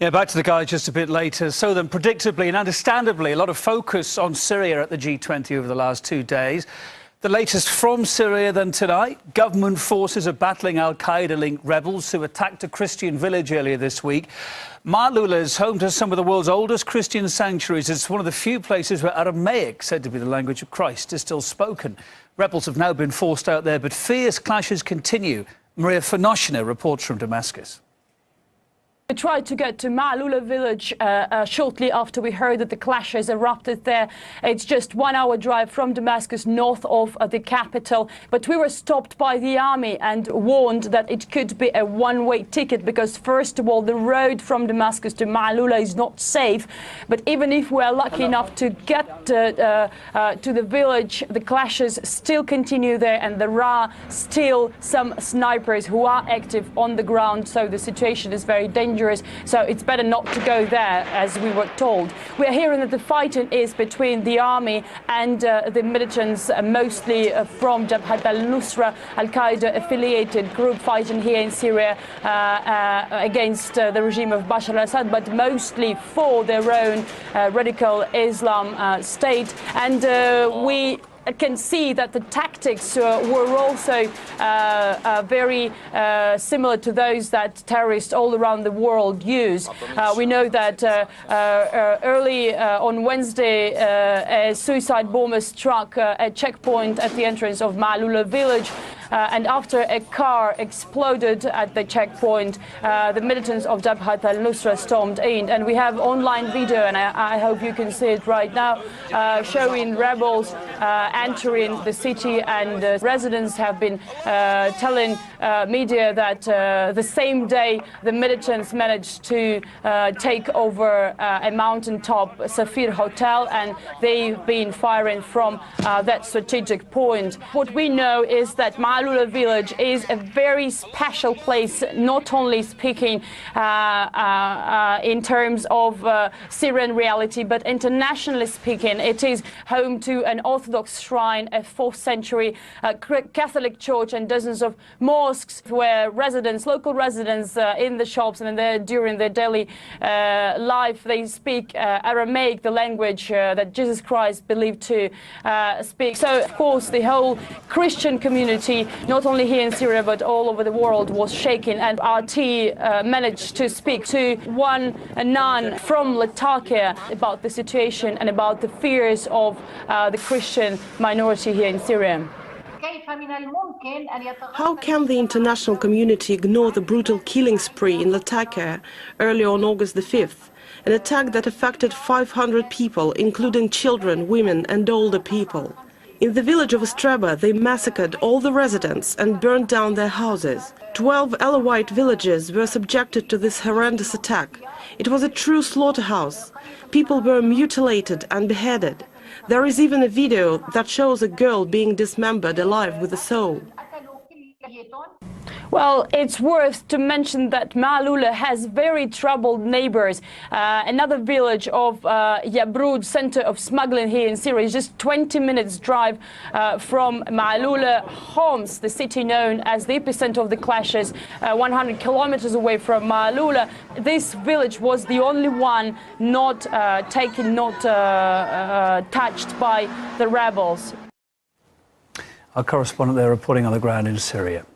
Yeah, back to the guy just a bit later. So then, predictably and understandably, a lot of focus on Syria at the G20 over the last 2 days. The latest from Syria then tonight. Government forces are battling al-Qaeda-linked rebels who attacked a Christian village earlier this week. Malula is home to some of the world's oldest Christian sanctuaries. It's one of the few places where Aramaic, said to be the language of Christ, is still spoken. Rebels have now been forced out there, but fierce clashes continue. Maria Fanoshina reports from Damascus. We tried to get to Malula village shortly after we heard that the clashes erupted there. It's just 1 hour drive from Damascus, north of the capital. But we were stopped by the army and warned that it could be a one-way ticket because, first of all, the road from Damascus to Malula is not safe. But even if we are lucky enough to get to the village, the clashes still continue there, and there are still some snipers who are active on the ground. So the situation is very dangerous. So it's better not to go there, as we were told. We are hearing that the fighting is between the army and the militants, mostly from Behead al-Nusra, al-Qaeda affiliated group fighting here in Syria against the regime of Bashar al-Assad, but mostly for their own radical Islam state. And we can see that the tactics were also very similar to those that terrorists all around the world use. We know that early on Wednesday, a suicide bomber struck a checkpoint at the entrance of Malula village. And after a car exploded at the checkpoint, the militants of Behead al-Nusra stormed in. And we have online video, and I hope you can see it right now, showing rebels entering the city, and residents have been telling media that the same day the militants managed to take over a mountaintop Safir hotel, and they've been firing from that strategic point. What we know is that Malula village is a very special place, not only speaking in terms of Syrian reality, but internationally speaking. It is home to an Orthodox shrine, a 4th century Catholic church, and dozens of mosques where residents, local residents in the shops and during their daily life, they speak Aramaic, the language that Jesus Christ believed to speak. So, of course, the whole Christian community, not only here in Syria but all over the world, was shaken, and RT managed to speak to one nun from Latakia about the situation and about the fears of the Christian minority here in Syria. How can the international community ignore the brutal killing spree in Latakia early on August the 5th, an attack that affected 500 people, including children, women and older people? In the village of Ostreba, they massacred all the residents and burned down their houses. 12 Alawite villages were subjected to this horrendous attack. It was a true slaughterhouse. People were mutilated and beheaded. There is even a video that shows a girl being dismembered alive with a soul. Well, it's worth to mention that Malula has very troubled neighbors. Another village of Yabrud, center of smuggling here in Syria, is just 20 minutes drive from Malula. Homs, the city known as the epicenter of the clashes, 100 kilometers away from Malula. This village was the only one not touched by the rebels. Our correspondent there reporting on the ground in Syria.